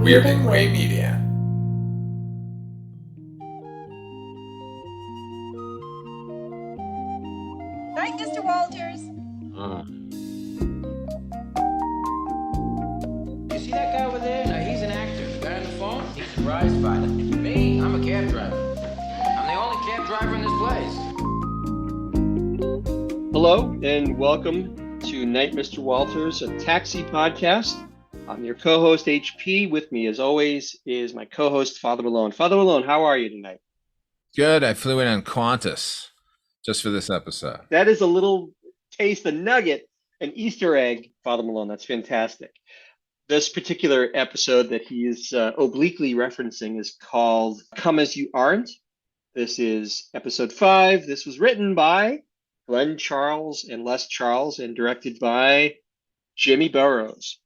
We're in Way Media. Right, Mr. Walters? You see that guy over there? Now, he's an actor. The guy on the phone, he's a prize fighter. Me, I'm a cab driver. I'm the only cab driver in this place. Hello, and welcome to Night Mr. Walters, a taxi podcast. I'm your co-host, HP. With me, as always, is my co-host, Father Malone. Father Malone, how are you tonight? Good. I flew in on Qantas just for this episode. That is a little taste, a nugget, an Easter egg, Father Malone. That's fantastic. This particular episode that he is obliquely referencing is called Come As You Aren't. This is episode 5. This was written by Glenn Charles and Les Charles and directed by Jimmy Burrows.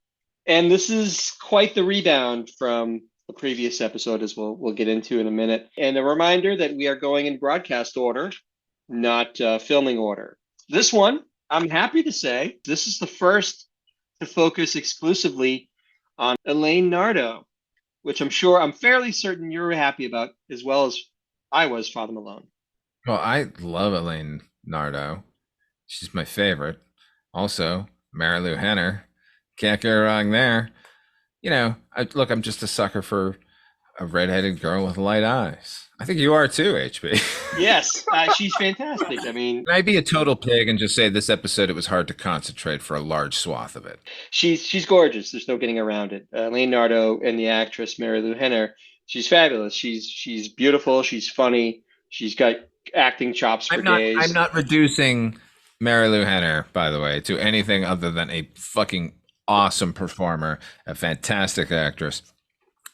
And this is quite the rebound from the previous episode, as we'll get into in a minute. And a reminder that we are going in broadcast order, not filming order. This one, I'm happy to say, this is the first to focus exclusively on Elaine Nardo, which I'm fairly certain you're happy about, as well as I was, Father Malone. Well, I love Elaine Nardo. She's my favorite. Also, Mary Lou Henner. Can't go wrong there. You know, I'm just a sucker for a redheaded girl with light eyes. I think you are too, HP. Yes, she's fantastic. I mean, Can I be a total pig and just say this episode, it was hard to concentrate for a large swath of it? she's gorgeous. There's no getting around it. Elaine Nardo and the actress Mary Lou Henner, she's fabulous. She's beautiful. She's funny. She's got acting chops for days. I'm not reducing Mary Lou Henner, by the way, to anything other than a fucking awesome performer, a fantastic actress,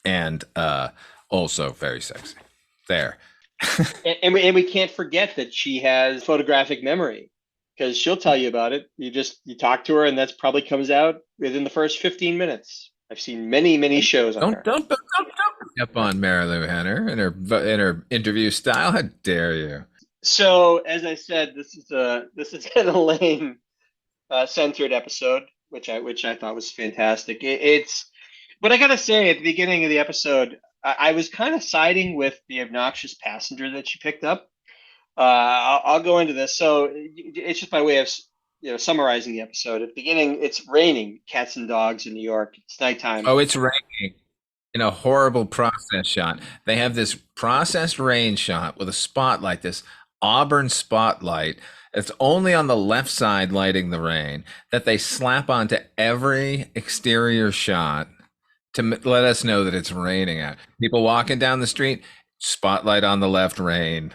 and also very sexy. There. and we can't forget that she has photographic memory, because she'll tell you about it. You talk to her, and that's probably comes out within the first 15 minutes. I've seen many shows on her. Don't up on Mary Lou Henner in her interview style. How dare you? So, as I said, this is an Elaine centered episode, which I thought was fantastic. But I gotta say, at the beginning of the episode, I was kind of siding with the obnoxious passenger that she picked up. I'll go into this. So it's just by way of summarizing the episode. At the beginning, it's raining cats and dogs in New York. It's nighttime. Oh, it's raining in a horrible process shot. They have this processed rain shot with a spotlight, this auburn spotlight. It's only on the left side lighting the rain that they slap onto every exterior shot to let us know that it's raining out. People walking down the street, spotlight on the left, rain.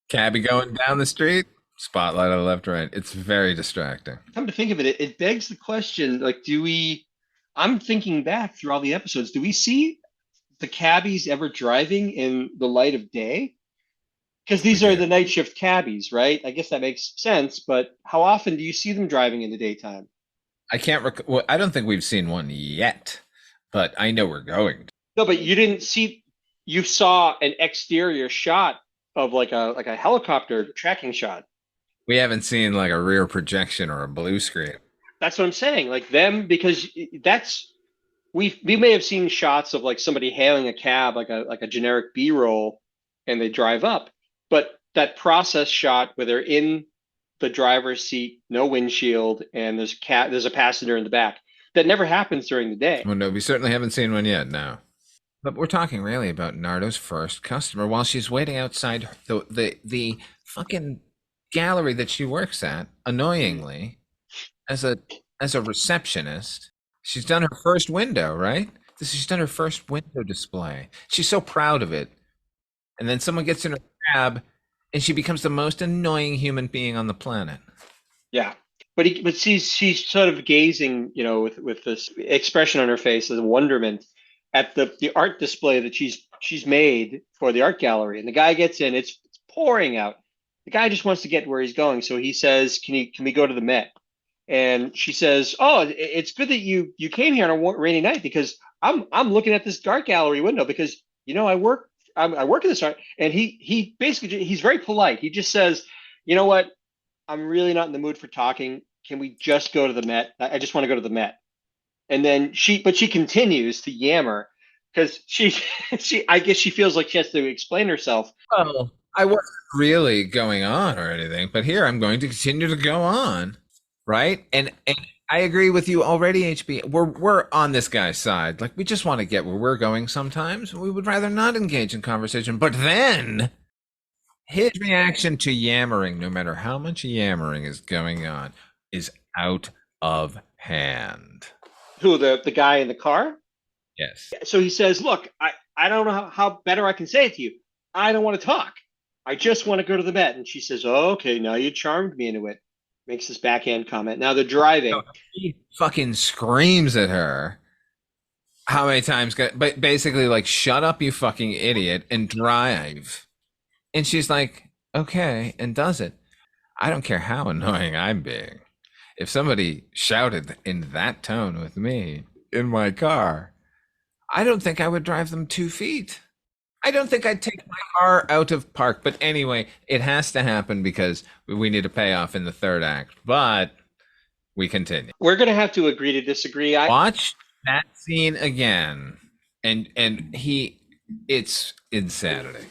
Cabbie going down the street, spotlight on the left, rain. It's very distracting. Come to think of it, it begs the question, like, I'm thinking back through all the episodes, do we see the cabbies ever driving in the light of day? Because these are the night shift cabbies, right? I guess that makes sense, but how often do you see them driving in the daytime? I can't well, I don't think we've seen one yet, but I know we're going to. No, but you saw an exterior shot of like a helicopter tracking shot. We haven't seen like a rear projection or a blue screen. That's what I'm saying. Like them, because we may have seen shots of like somebody hailing a cab, like a generic B-roll, and they drive up. But that process shot where they're in the driver's seat, no windshield, and there's a passenger in the back, that never happens during the day. Well, no, we certainly haven't seen one yet, no. But we're talking really about Nardo's first customer while she's waiting outside the fucking gallery that she works at, annoyingly, as a receptionist. She's done her first window, right? She's done her first window display. She's so proud of it. And then someone gets in her cab and she becomes the most annoying human being on the planet. Yeah. But she's sort of gazing, with this expression on her face of wonderment at the art display that she's made for the art gallery. And the guy gets in, it's pouring out. The guy just wants to get where he's going. So he says, can we go to the Met? And she says, oh, it's good that you came here on a rainy night, because I'm looking at this art gallery window because, I work in this art. And he basically, he's very polite. He just says, you know what? I'm really not in the mood for talking. Can we just go to the Met? I just want to go to the Met. And then she continues to yammer because I guess she feels like she has to explain herself. Well, I wasn't really going on or anything, but here I'm going to continue to go on, right? And I agree with you already, HB. We're on this guy's side. Like we just want to get where we're going sometimes. We would rather not engage in conversation. But then his reaction to yammering, no matter how much yammering is going on, is out of hand. Who, the guy in the car? Yes. So he says, "Look, I don't know how better I can say it to you. I don't want to talk. I just want to go to the vet." And she says, "Oh, okay, now you charmed me into it." Makes this backhand comment. Now they're driving. So he fucking screams at her. How many times? But basically, like, shut up, you fucking idiot, and drive. And she's like, okay, and does it. I don't care how annoying I'm being. If somebody shouted in that tone with me in my car, I don't think I would drive them 2 feet. I don't think I'd take my car out of park. But anyway, it has to happen because we need a payoff in the third act. But we continue. We're gonna have to agree to disagree. Watch that scene again, and it's insanity.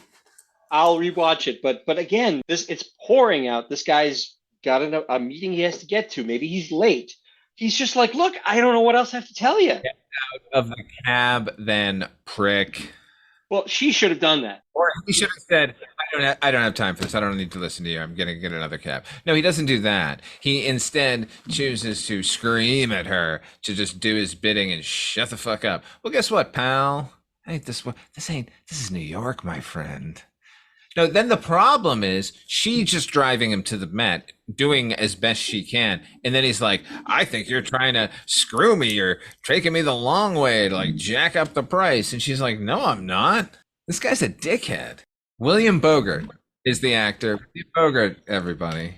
I'll rewatch it, but again, it's pouring out. This guy's got a meeting he has to get to. Maybe he's late. He's just like, "Look, I don't know what else I have to tell you." Get out of the cab, then prick. Well, she should have done that. Or he should have said, I don't have time for this. I don't need to listen to you. I'm gonna get another cab." No, he doesn't do that. He instead chooses to scream at her to just do his bidding and shut the fuck up. Well, guess what, pal? This is New York, my friend. No, then the problem is she just driving him to the Met, doing as best she can. And then he's like, I think you're trying to screw me. You're taking me the long way to like jack up the price. And she's like, no, I'm not. This guy's a dickhead. William Bogart is the actor. William Bogart, everybody,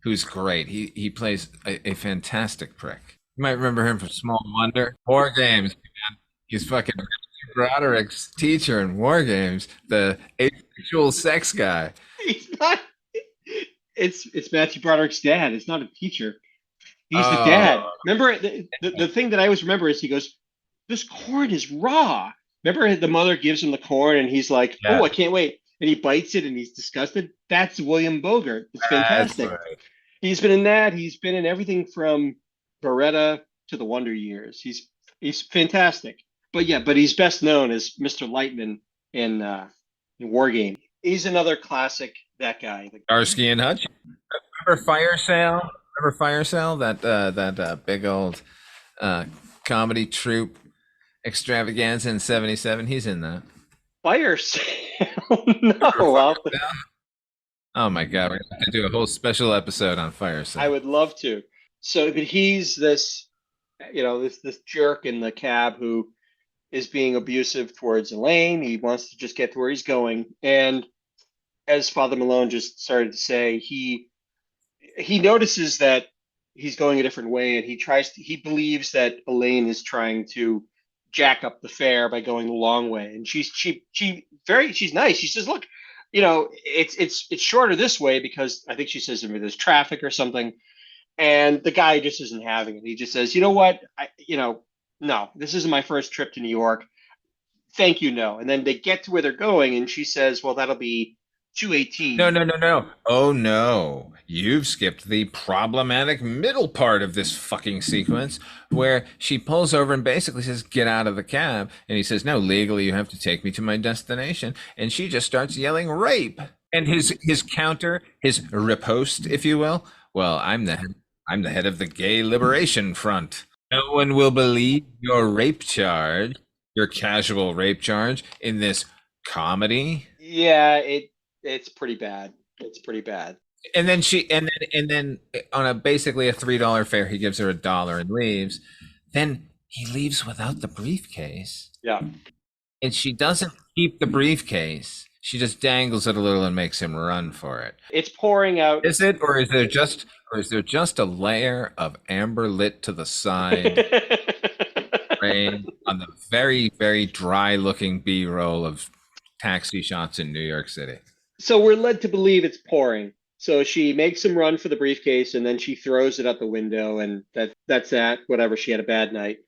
who's great. He plays a fantastic prick. You might remember him from Small Wonder. WarGames, man. He's fucking Broderick's teacher in WarGames, the asexual sex guy. He's not. It's Matthew Broderick's dad. It's not a teacher. He's the dad. Remember the thing that I always remember is he goes, "This corn is raw." Remember the mother gives him the corn and he's like, Yeah. "Oh, I can't wait." And he bites it and he's disgusted. That's William Bogart. It's fantastic. That's right. He's been in that. He's been in everything from Beretta to the Wonder Years. He's fantastic. But yeah, but he's best known as Mr. Lightman in WarGame. He's another classic. That guy. Starsky and Hutch. Remember Fire Sale? Remember Fire Sale? That big old comedy troupe extravaganza in '77. He's in that. Fire Sale? No. Well, Oh my God, we're gonna have to do a whole special episode on Fire Sale. I would love to. So, but he's this, this jerk in the cab who is being abusive towards Elaine. He wants to just get to where he's going. And as Father Malone just started to say, he notices that he's going a different way, and he believes that Elaine is trying to jack up the fare by going the long way. And she's nice. She says, "Look, it's shorter this way because I think she says there's traffic or something." And the guy just isn't having it. He just says, "You know what? No, this isn't my first trip to New York. Thank you, no." And then they get to where they're going, and she says, "Well, that'll be 218." No. Oh no. You've skipped the problematic middle part of this fucking sequence where she pulls over and basically says, "Get out of the cab." And he says, "No, legally you have to take me to my destination." And she just starts yelling rape. And his counter, his riposte, if you will, "Well, I'm the head of the Gay Liberation Front. No one will believe your rape charge, your casual rape charge in this comedy." Yeah, it's pretty bad. It's pretty bad. And then on basically a $3 fare, he gives her $1 and leaves. Then he leaves without the briefcase. Yeah. And she doesn't keep the briefcase. She just dangles it a little and makes him run for it. It's pouring out. Is it, or is there just a layer of amber lit to the side rain on the very, very dry looking B-roll of taxi shots in New York City? So we're led to believe it's pouring. So she makes him run for the briefcase, and then she throws it out the window, and that's that. Whatever. She had a bad night.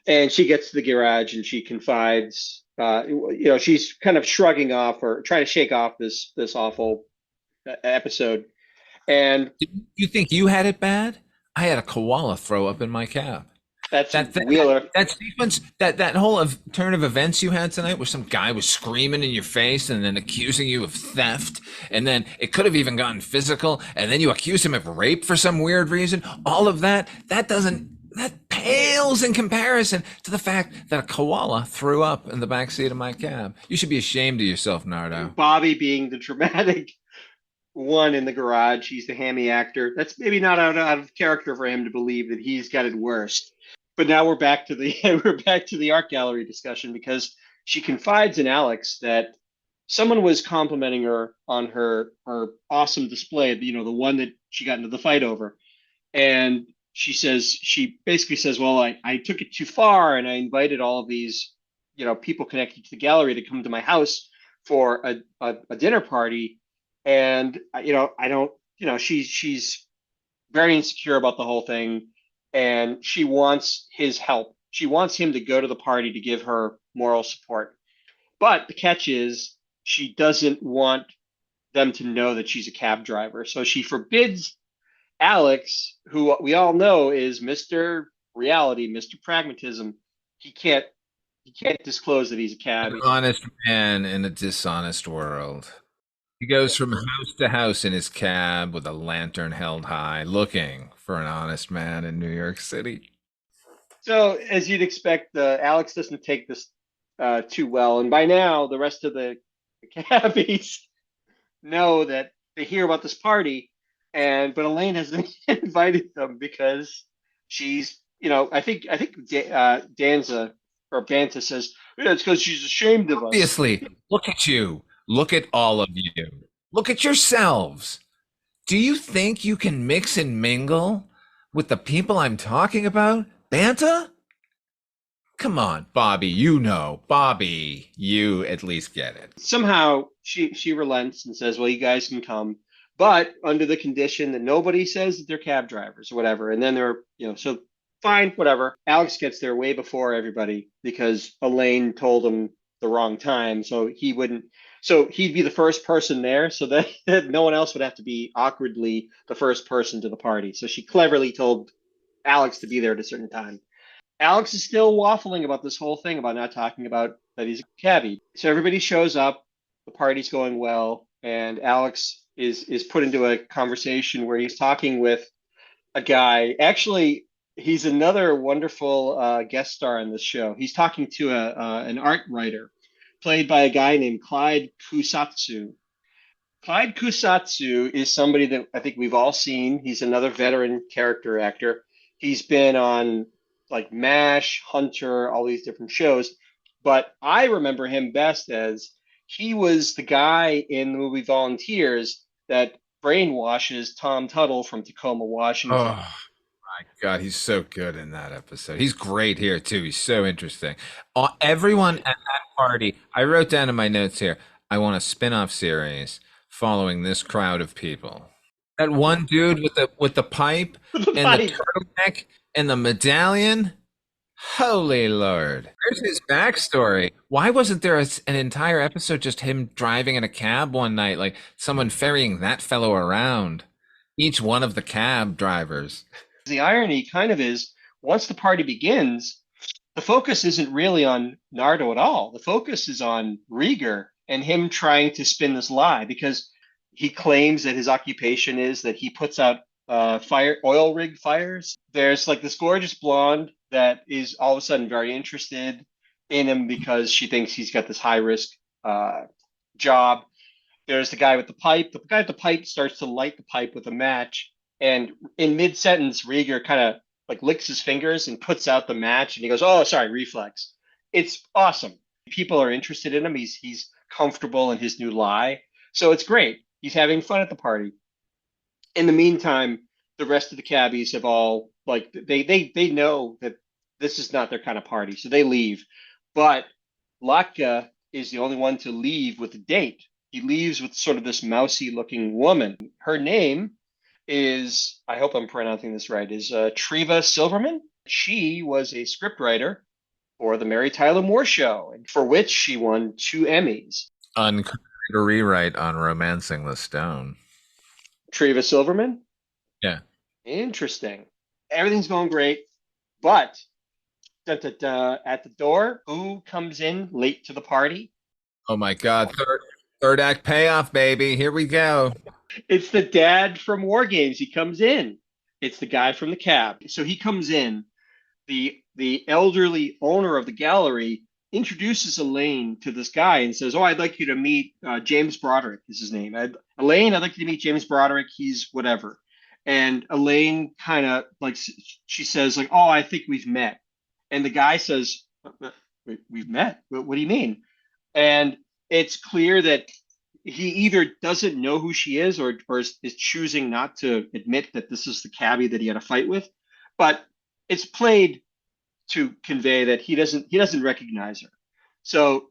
And she gets to the garage and she confides. She's kind of shrugging off or trying to shake off this awful episode. And Do you think you had it bad? I had a koala throw up in my cab. that's That that that, Wheeler. that sequence, that whole turn of events you had tonight, where some guy was screaming in your face and then accusing you of theft, and then it could have even gotten physical, and then you accuse him of rape for some weird reason. All of that pales in comparison to the fact that a koala threw up in the back seat of my cab. You should be ashamed of yourself, Nardo. Bobby being the dramatic one in the garage. He's the hammy actor. That's maybe not out of character for him to believe that he's got it worst. But now we're back to the we're back to the art gallery discussion because she confides in Alex that someone was complimenting her on her awesome display, the one that she got into the fight over. And she basically says, well, I took it too far and I invited all of these, people connected to the gallery to come to my house for a dinner party. And, I don't, she's very insecure about the whole thing and she wants his help. She wants him to go to the party to give her moral support. But the catch is she doesn't want them to know that she's a cab driver. So she forbids Alex, who we all know is Mr. Reality, Mr. Pragmatism. He can't disclose that he's a cab. An honest man in a dishonest world. He goes from house to house in his cab with a lantern held high, looking for an honest man in New York City. So, as you'd expect, Alex doesn't take this too well, and by now the rest of the cabbies know that they hear about this party, but Elaine hasn't invited them because she's, I think Danza or Banta says, yeah, it's because she's ashamed of us. Obviously, look at you. Look at all of you. Look at yourselves. Do you think you can mix and mingle with the people I'm talking about? Banta? Come on, Bobby, Bobby, you at least get it. Somehow she relents and says, "Well, you guys can come, but under the condition that nobody says that they're cab drivers or whatever." And then so fine, whatever. Alex gets there way before everybody because Elaine told him the wrong time, so he wouldn't. So he'd be the first person there, so that no one else would have to be awkwardly the first person to the party. So she cleverly told Alex to be there at a certain time. Alex is still waffling about this whole thing about not talking about that he's a cabbie. So everybody shows up, the party's going well, and Alex is put into a conversation where he's talking with a guy. Actually, he's another wonderful guest star in this show. He's talking to an art writer played by a guy named Clyde Kusatsu. Clyde Kusatsu is somebody that I think we've all seen. He's another veteran character actor. He's been on like MASH, Hunter, all these different shows. But I remember him best as he was the guy in the movie Volunteers that brainwashes Tom Tuttle from Tacoma, Washington. Oh my God, he's so good in that episode. He's great here too. He's so interesting. Everyone at that party, I wrote down in my notes here, I want a spin-off series following this crowd of people. That one dude with the pipe The and pipe. the turtleneck and the medallion. Holy Lord. Where's his backstory? Why wasn't there an entire episode just him driving in a cab one night, like someone ferrying that fellow around? Each one of the cab drivers. The irony kind of is once the party begins, the focus isn't really on Nardo at all. The focus is on Rieger and him trying to spin this lie because he claims that his occupation is that he puts out oil rig fires. There's like this gorgeous blonde that is all of a sudden very interested in him because she thinks he's got this high risk job. There's the guy with the pipe. The guy with the pipe starts to light the pipe with a match. And in mid sentence, Rieger kind of like licks his fingers and puts out the match and he goes, "Oh, sorry, reflex." It's awesome. People are interested in him. He's comfortable in his new lie. So it's great. He's having fun at the party. In the meantime, the rest of the cabbies have all like they know that this is not their kind of party, so they leave. But Latka is the only one to leave with a date. He leaves with sort of this mousy looking woman. Her name is, I hope I'm pronouncing this right, is Treva Silverman. She was a scriptwriter for the Mary Tyler Moore Show, and for which she won 2 Emmys. Uncredited rewrite on Romancing the Stone. Treva Silverman? Yeah. Interesting. Everything's going great, but at the door, who comes in late to the party? Oh my God. Third act payoff, baby. Here we go. It's the dad from WarGames. He comes in. It's the guy from the cab. So he comes in. The elderly owner of the gallery introduces Elaine to this guy and says, "Oh, I'd like you to meet James Broderick is his name. Elaine, I'd like you to meet James Broderick. He's whatever." And Elaine kind of like she says like, "Oh, I think we've met." And the guy says, "We've met? What do you mean?" And it's clear that he either doesn't know who she is or is choosing not to admit that this is the cabbie that he had a fight with. But it's played to convey that he doesn't recognize her. So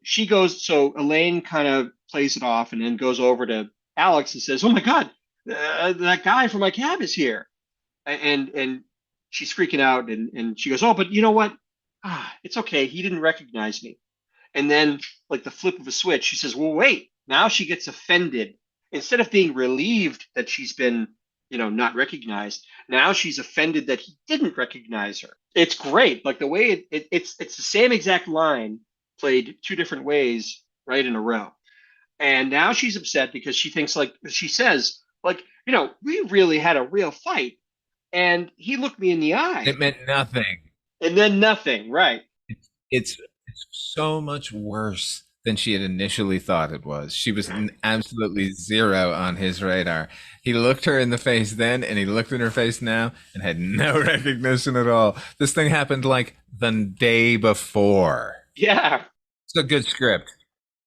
Elaine kind of plays it off and then goes over to Alex and says, "Oh my God, that guy from my cab is here." And she's freaking out and she goes, "Oh, but you know what? It's okay. He didn't recognize me." And then, like the flip of a switch, she says, "Well, wait." Now she gets offended. Instead of being relieved that she's been, not recognized, now she's offended that he didn't recognize her. It's great. Like the way it's the same exact line played 2 different ways right in a row. And now she's upset because she thinks like she says, like, we really had a real fight. And he looked me in the eye. It meant nothing. And then nothing, right? It's so much worse than she had initially thought it was. She was absolutely zero on his radar. He looked her in the face then, and he looked in her face now, and had no recognition at all. This thing happened like the day before. Yeah. It's a good script.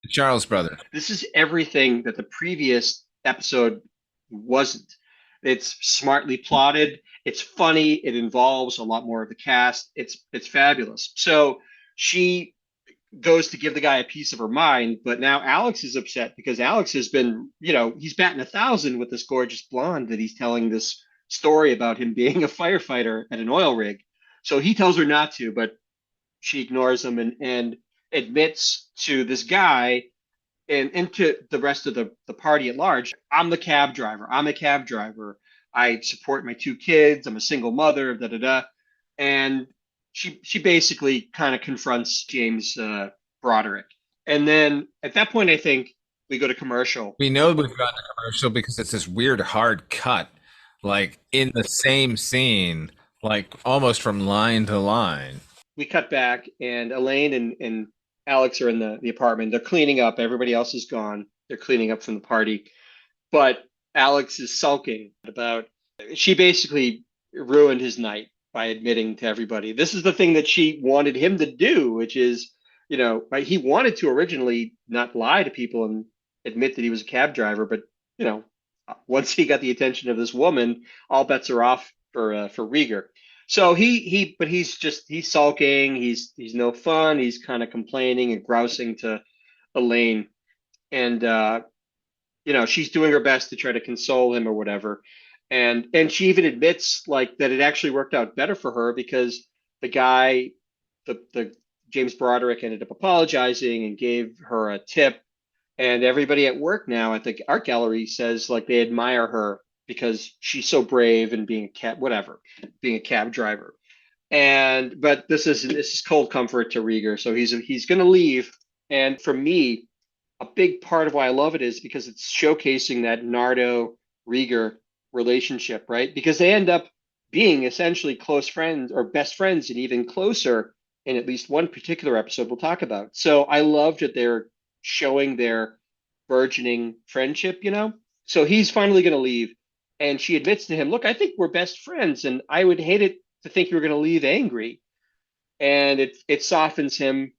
The Charles Brothers. This is everything that the previous episode wasn't. It's smartly plotted. It's funny. It involves a lot more of the cast. It's fabulous. So she goes to give the guy a piece of her mind, but now Alex is upset because Alex has been, he's batting 1,000 with this gorgeous blonde that he's telling this story about him being a firefighter at an oil rig. So he tells her not to, but she ignores him and admits to this guy and to the rest of the party at large, "I'm the cab driver. I'm a cab driver. I support my 2 kids. I'm a single mother, da da da." And she basically kind of confronts James Broderick. And then at that point, I think we go to commercial. We know we've gotten a commercial because it's this weird hard cut, like in the same scene, like almost from line to line. We cut back, and Elaine and Alex are in the apartment. They're cleaning up. Everybody else is gone. They're cleaning up from the party. But Alex is sulking about she basically ruined his night by admitting to everybody. This is the thing that she wanted him to do, which is, right, he wanted to originally not lie to people and admit that he was a cab driver, but once he got the attention of this woman, all bets are off for Rieger. So he's sulking. He's no fun. He's kind of complaining and grousing to Elaine, and she's doing her best to try to console him or whatever. And she even admits like that it actually worked out better for her because the guy, the James Broderick ended up apologizing and gave her a tip. And everybody at work now at the art gallery says like they admire her because she's so brave and being a cab driver. But this is cold comfort to Rieger. So he's going to leave. And for me, a big part of why I love it is because it's showcasing that Nardo Rieger relationship, right? Because they end up being essentially close friends or best friends and even closer in at least one particular episode we'll talk about. So I loved that they're showing their burgeoning friendship, So he's finally going to leave. And she admits to him, "Look, I think we're best friends, and I would hate it to think you were going to leave angry." And it softens him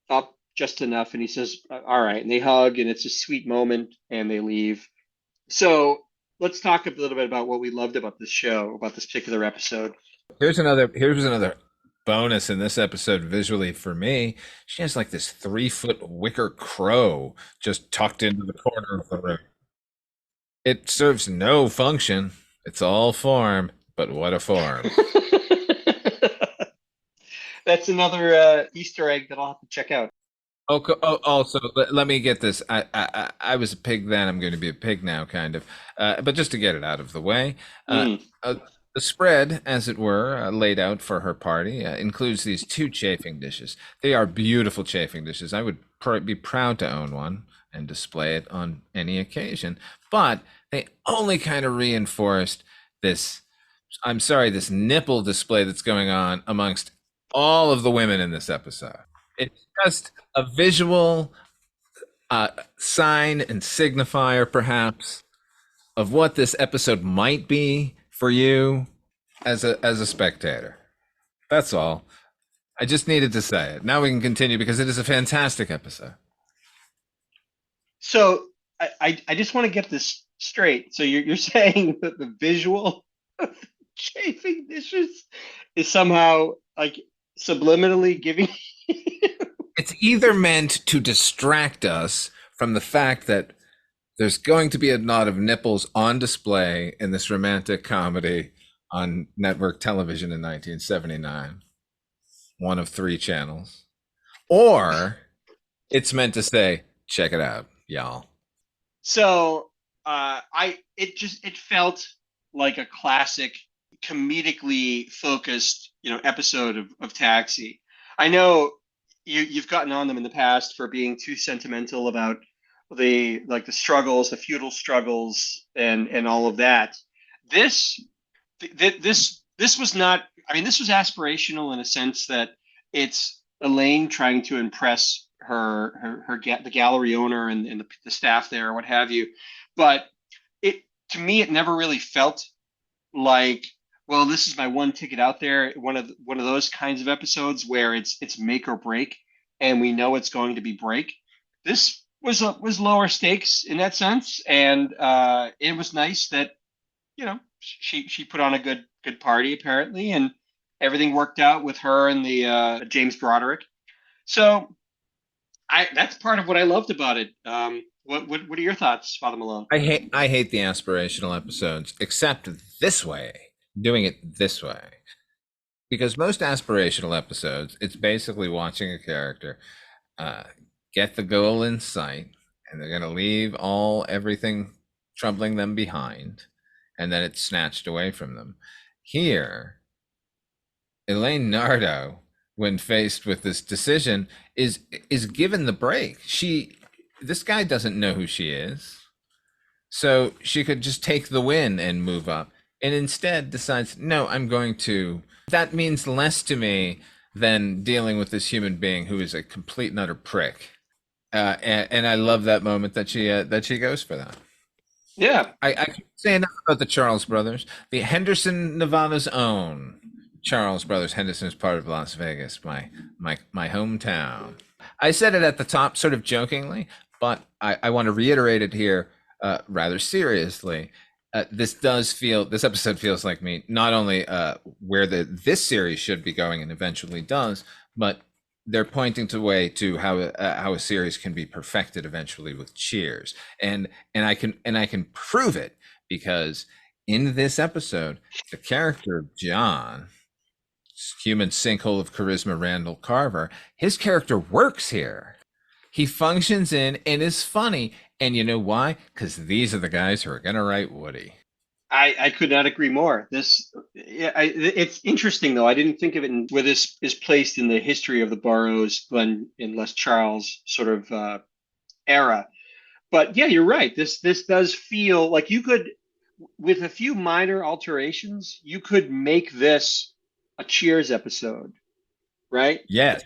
up just enough. And he says, "All right." And they hug, and it's a sweet moment, and they leave. So let's talk a little bit about what we loved about this show, about this particular episode. Here's another bonus in this episode visually for me. She has like this 3-foot wicker crow just tucked into the corner of the room. It serves no function. It's all form, but what a form. That's another Easter egg that I'll have to check out. Also, let me get this. I was a pig then. I'm going to be a pig now, kind of. But just to get it out of the way, uh, Mm. uh, the spread, as it were, laid out for her party, includes these two chafing dishes. They are beautiful chafing dishes. I would be proud to own one and display it on any occasion. But they only kind of reinforced this. I'm sorry, this nipple display that's going on amongst all of the women in this episode. It's just a visual uh, sign and signifier, perhaps, of what this episode might be for you as a spectator. That's all. I just needed to say it. Now we can continue because it is a fantastic episode. So I just want to get this straight. So you're saying that the visual of chafing dishes is somehow like subliminally giving. It's either meant to distract us from the fact that there's going to be a lot of nipples on display in this romantic comedy on network television in 1979, one of three channels, or it's meant to say, check it out, y'all. So I it felt like a classic comedically focused, episode of Taxi. I know you've gotten on them in the past for being too sentimental about the struggles, the feudal struggles, and all of that. This this was not. I mean, this was aspirational in a sense that it's Elaine trying to impress the gallery owner and the staff there or what have you. But it to me, it never really felt like, well, this is my one ticket out there. One of those kinds of episodes where it's make or break, and we know it's going to be break. This was lower stakes in that sense, and it was nice that she put on a good party apparently, and everything worked out with her and the James Broderick. So I that's part of what I loved about it. What are your thoughts, Father Malone? I hate the aspirational episodes, except this way, doing it this way. Because most aspirational episodes, it's basically watching a character uh, get the goal in sight, and they're going to leave everything troubling them behind, and then it's snatched away from them. Here, Elaine Nardo, when faced with this decision, is given the break. This guy doesn't know who she is, so she could just take the win and move up, and instead decides, no, I'm going to. That means less to me than dealing with this human being who is a complete and utter prick. And I love that moment that she goes for that. Yeah, I can't say enough about the Charles brothers. The Henderson, Nevada's own Charles Brothers. Henderson is part of Las Vegas, my hometown. I said it at the top, sort of jokingly, but I want to reiterate it here, rather seriously. This episode feels like me, not only where this series should be going and eventually does, but they're pointing to way to how a series can be perfected eventually with Cheers, and I can prove it because in this episode, the character of John, human sinkhole of charisma, Randall Carver, his character works here. He functions in and is funny, and you know why? Because these are the guys who are gonna write Woody. I could not agree more. It's interesting though. I didn't think of it where this is placed in the history of the Burroughs, Glenn and Les Charles sort of era. But yeah, you're right. This does feel like you could, with a few minor alterations, you could make this a Cheers episode, right? Yes,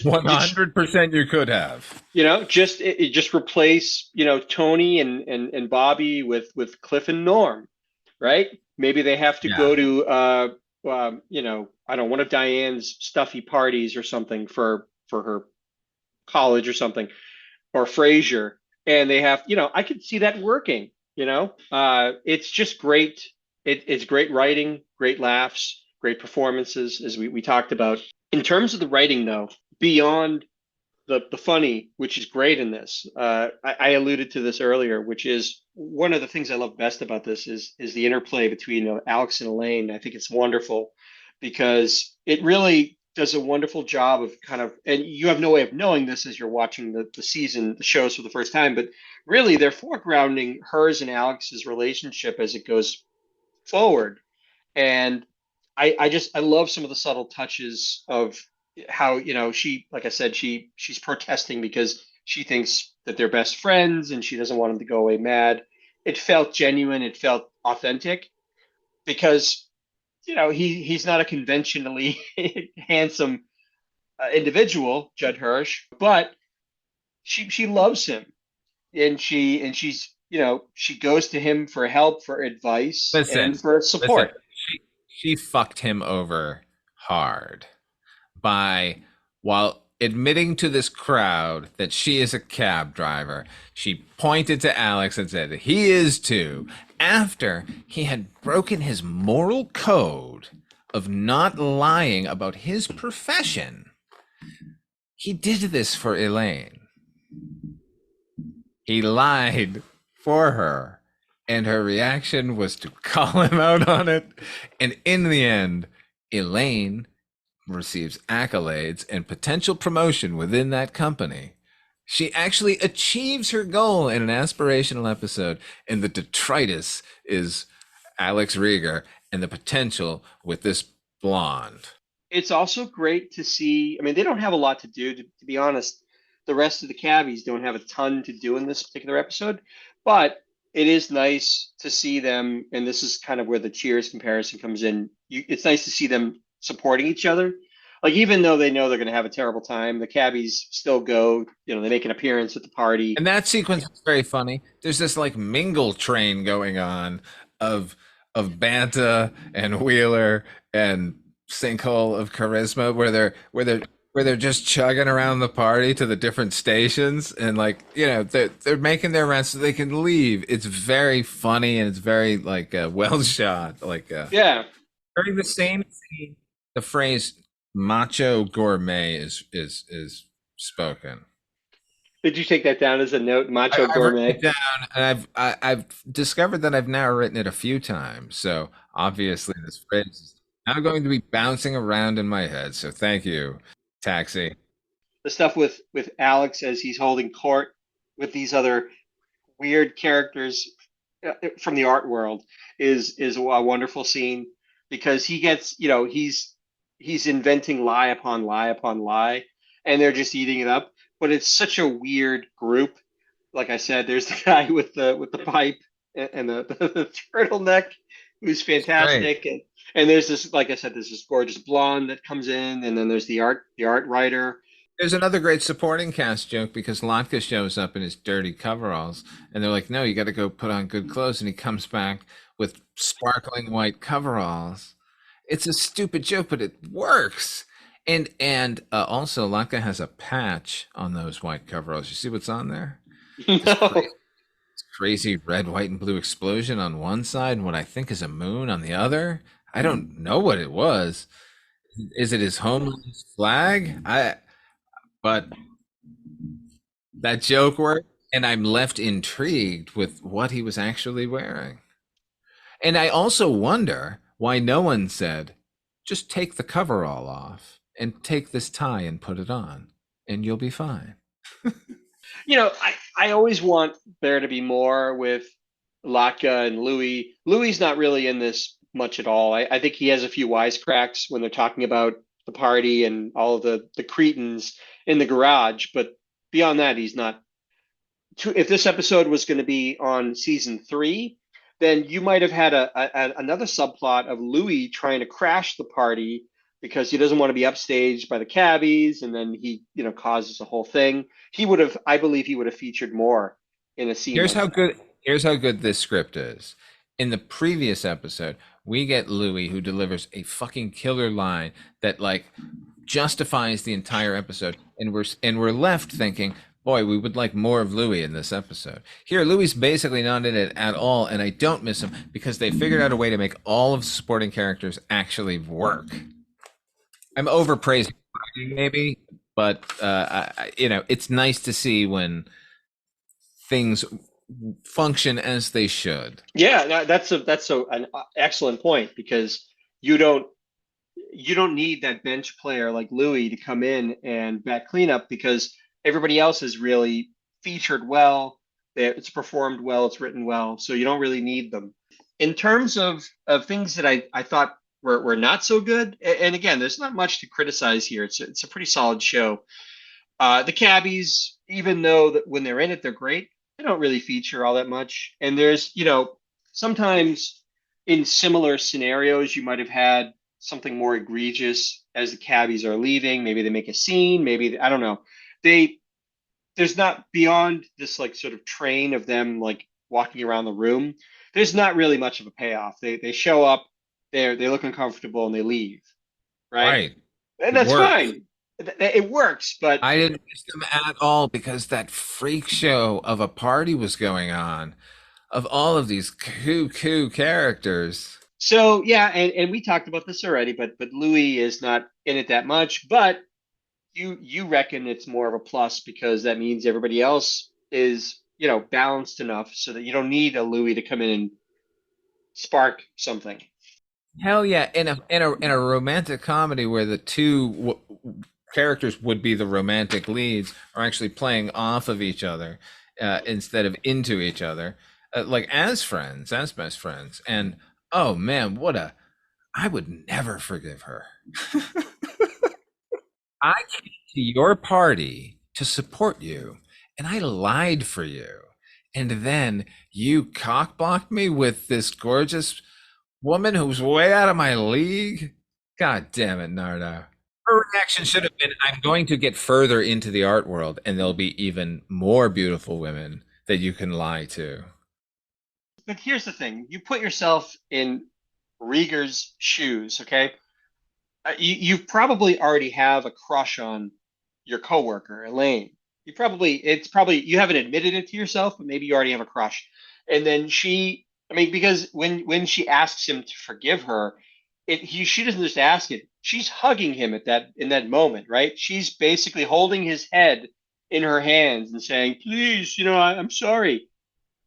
one Just hundred percent. You could have. just replace Tony and Bobby with Cliff and Norm, right? Maybe they have to Yeah. go to I don't know, one of Diane's stuffy parties or something for her college or something, or Frasier, and they have, I could see that working. It's just great. It's great writing, great laughs, great performances, as we talked about. In terms of the writing, though, beyond the funny, which is great in this. I alluded to this earlier, which is one of the things I love best about this is the interplay between Alex and Elaine. I think it's wonderful because it really does a wonderful job of kind of, and you have no way of knowing this as you're watching the season, the shows for the first time, but really they're foregrounding hers and Alex's relationship as it goes forward. And I love some of the subtle touches of how, she, like I said, she's protesting because she thinks that they're best friends and she doesn't want him to go away mad. It felt genuine, it felt authentic because he's not a conventionally handsome individual, Judd Hirsch, but she loves him, and she's she goes to him for help, for advice, and Listen, for listen. support. She fucked him over hard by, while admitting to this crowd that she is a cab driver, she pointed to Alex and said, he is too, after he had broken his moral code of not lying about his profession. He did this for Elaine. He lied for her, and her reaction was to call him out on it. And in the end, Elaine receives accolades and potential promotion within that company. She actually achieves her goal in an aspirational episode, and the detritus is Alex Rieger and the potential with this blonde. It's also great to see. I mean, they don't have a lot to do, to be honest. The rest of the cabbies don't have a ton to do in this particular episode, but it is nice to see them. And this is kind of where the Cheers comparison comes in. It's nice to see them supporting each other. Like, even though they know they're going to have a terrible time, the cabbies still go. They make an appearance at the party. And that sequence is very funny. There's this like mingle train going on of Banta and Wheeler and Sinkhole of Charisma, where they're just chugging around the party to the different stations, and like they're making their rent so they can leave. It's very funny, and it's very like well shot. Like Yeah. during the same scene, the phrase "macho gourmet" is spoken. Did you take that down as a note, Macho I've written Gourmet? it down, and I've discovered that I've now written it a few times. So obviously, this phrase is now going to be bouncing around in my head. So thank you, Taxi. The stuff with Alex as he's holding court with these other weird characters from the art world is a wonderful scene because he gets he's inventing lie upon lie upon lie, and they're just eating it up. But it's such a weird group. Like I said, there's the guy with the pipe and the turtleneck who's Great. fantastic, and there's this, like I said, there's this gorgeous blonde that comes in, and then there's the art writer. There's another great supporting cast joke because Latka shows up in his dirty coveralls, and they're like, "No, you got to go put on good clothes," and he comes back with sparkling white coveralls. It's a stupid joke, but it works. And also, Latka has a patch on those white coveralls. You see what's on there? This No. crazy red, white, and blue explosion on one side, and what I think is a moon on the other. I don't know what it was. Is it his homeland's flag? But that joke worked, and I'm left intrigued with what he was actually wearing. And I also wonder why no one said, just take the coverall off and take this tie and put it on, and you'll be fine. I always want there to be more with Latka and Louis. Louis's not really in this much at all. I think he has a few wisecracks when they're talking about the party and all of the Cretans in the garage, but beyond that, he's not. If this episode was going to be on season 3, then you might have had another subplot of Louis trying to crash the party because he doesn't want to be upstaged by the cabbies, and then he causes a whole thing. I believe he would have featured more in a scene Here's like how that. good here's how good this script is. In the previous episode, we get Louis who delivers a fucking killer line that like justifies the entire episode, and we're left thinking, boy, we would like more of Louis in this episode. Here, Louis basically not in it at all, and I don't miss him because they figured out a way to make all of the supporting characters actually work. I'm overpraising maybe, but it's nice to see when things function as they should. Yeah, that's an excellent point because you don't you don't need that bench player like Louis to come in and bat cleanup because everybody else is really featured well. It's performed well. It's written well. So you don't really need them. In terms of things that I thought were not so good, and again, there's not much to criticize here. It's a pretty solid show. The cabbies, even though that when they're in it, they're great, they don't really feature all that much. And there's, sometimes in similar scenarios, you might have had something more egregious as the cabbies are leaving. Maybe they make a scene. Maybe, I don't know. They, there's not beyond this like sort of train of them like walking around the room. There's not really much of a payoff. They show up, they look uncomfortable and they leave, right? Right. And It that's works. fine. It works, but I didn't miss them at all because that freak show of a party was going on of all of these cuckoo characters. so yeah, and we talked about this already, but Louis is not in it that much. But you reckon it's more of a plus because that means everybody else is balanced enough so that you don't need a Louis to come in and spark something. Hell yeah! In a romantic comedy where the two characters would be the romantic leads are actually playing off of each other instead of into each other, like as friends, as best friends. And oh man, what a I would never forgive her. I came to your party to support you, and I lied for you. And then you cockblocked me with this gorgeous woman who's way out of my league. God damn it, Nardo. Her reaction should have been, I'm going to get further into the art world, and there'll be even more beautiful women that you can lie to. But here's the thing: you put yourself in Rieger's shoes, okay? You probably already have a crush on your coworker, Elaine. It's probably you haven't admitted it to yourself, but maybe you already have a crush. And then I mean, because when she asks him to forgive her, she doesn't just ask it. She's hugging him in that moment, right? She's basically holding his head in her hands and saying, "Please, I'm sorry."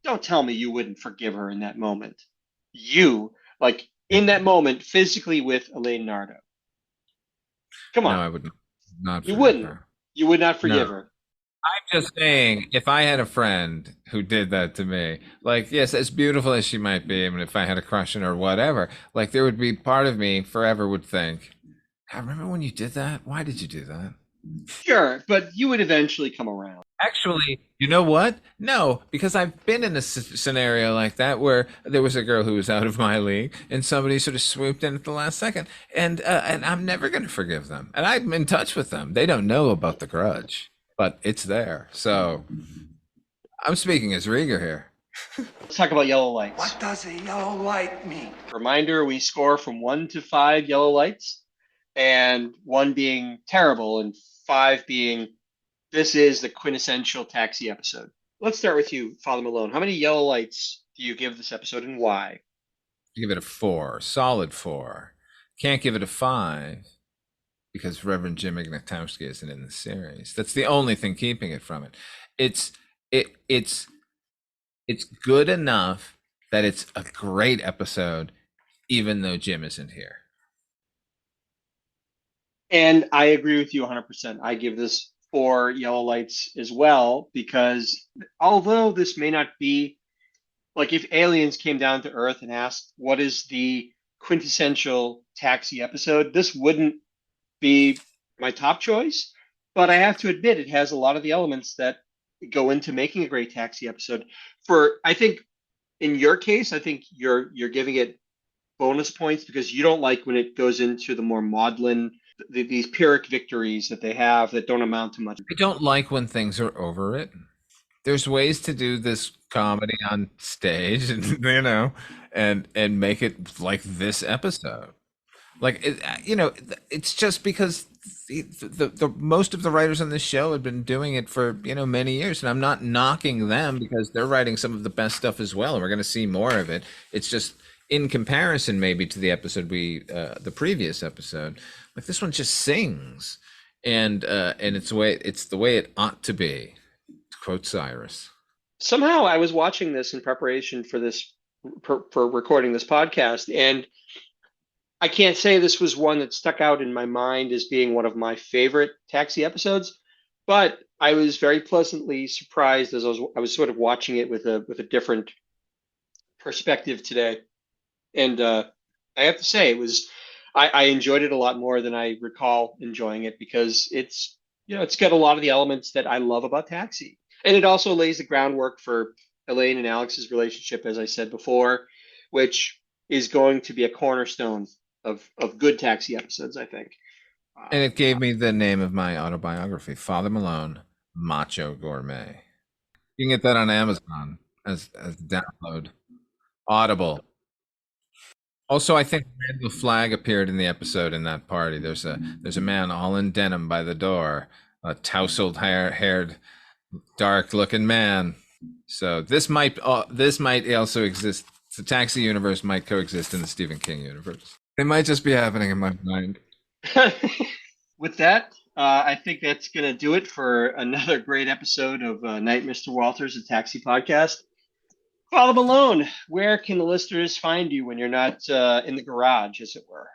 Don't tell me you wouldn't forgive her in that moment. You, like in that moment, physically with Elaine Nardo. Come No, on. I would not You forgive wouldn't. her. You would not No. forgive her. I'm just saying, if I had a friend who did that to me, like, yes, as beautiful as she might be, and if I had a crush on her or whatever, like, there would be part of me forever would think, I remember when you did that? Why did you do that? Sure, but you would eventually come around. Actually, you know what? No, because I've been in a scenario like that where there was a girl who was out of my league, and somebody sort of swooped in at the last second, and I'm never going to forgive them. And I'm in touch with them. They don't know about the grudge, but it's there. So I'm speaking as Rieger here. Let's talk about yellow lights. What does a yellow light mean? Reminder, we score from 1 to 5 yellow lights, and 1 being terrible and 5 being this is the quintessential taxi episode. Let's start with you, Father Malone. How many yellow lights do you give this episode and why? Give it a 4, solid 4. Can't give it a 5 because Reverend Jim Ignatowski isn't in the series. That's the only thing keeping it from it. It's it it's good enough that it's a great episode, even though Jim isn't here. And I agree with you 100%. I give this 4 yellow lights as well because although this may not be like if aliens came down to Earth and asked what is the quintessential taxi episode, this wouldn't be my top choice. But I have to admit, it has a lot of the elements that go into making a great taxi episode. I think in your case, I think you're giving it bonus points because you don't like when it goes into the more maudlin, these Pyrrhic victories that they have that don't amount to much. I don't like when things are overwritten. There's ways to do this comedy on stage, and and make it like this episode. Like it's just because the most of the writers on this show have been doing it for many years, and I'm not knocking them because they're writing some of the best stuff as well, and we're going to see more of it. It's just in comparison, maybe to the episode the previous episode, like this one just sings, and it's the way it ought to be. To quote Cyrus. Somehow, I was watching this in preparation for this for recording this podcast, and I can't say this was one that stuck out in my mind as being one of my favorite Taxi episodes, but I was very pleasantly surprised as I was sort of watching it with a different perspective today. And I have to say, I enjoyed it a lot more than I recall enjoying it because it's got a lot of the elements that I love about Taxi, and it also lays the groundwork for Elaine and Alex's relationship, as I said before, which is going to be a cornerstone of good Taxi episodes, I think. And Um, it gave me the name of my autobiography, Father Malone, Macho Gourmet. You can get that on Amazon as a download. Audible. Also, I think Randall Flagg appeared in the episode in that party. There's a man all in denim by the door, a tousled haired, dark looking man. So this might also exist. The Taxi universe might coexist in the Stephen King universe. It might just be happening in my mind. with that, I think that's going to do it for another great episode of Night Mr. Walters, a Taxi podcast. Father Malone, where can the listeners find you when you're not in the garage, as it were?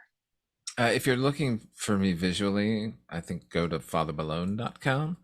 If you're looking for me visually, I think go to fathermalone.com.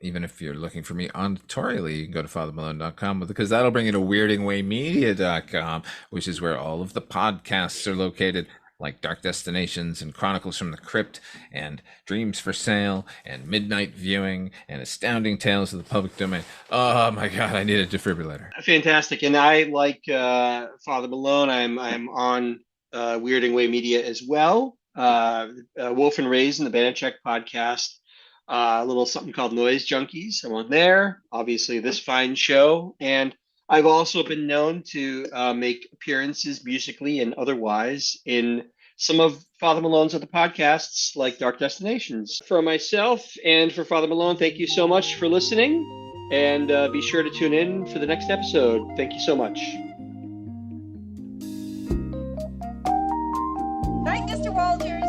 Even if you're looking for me auditorially, you can go to fathermalone.com because that'll bring you to weirdingwaymedia.com, which is where all of the podcasts are located, like Dark Destinations and Chronicles from the Crypt and Dreams for Sale and Midnight Viewing and Astounding Tales of the Public Domain. Oh my God, I need a defibrillator. Fantastic, and I like Father Malone. I'm on Weirding Way Media as well. Wolf and Raisin, the Banachek podcast. A little something called Noise Junkies. I'm on there. Obviously, this fine show, and I've also been known to make appearances musically and otherwise in some of Father Malone's other podcasts, like Dark Destinations. For myself and for Father Malone, thank you so much for listening, and be sure to tune in for the next episode. Thank you so much. Night, Mr. Walters.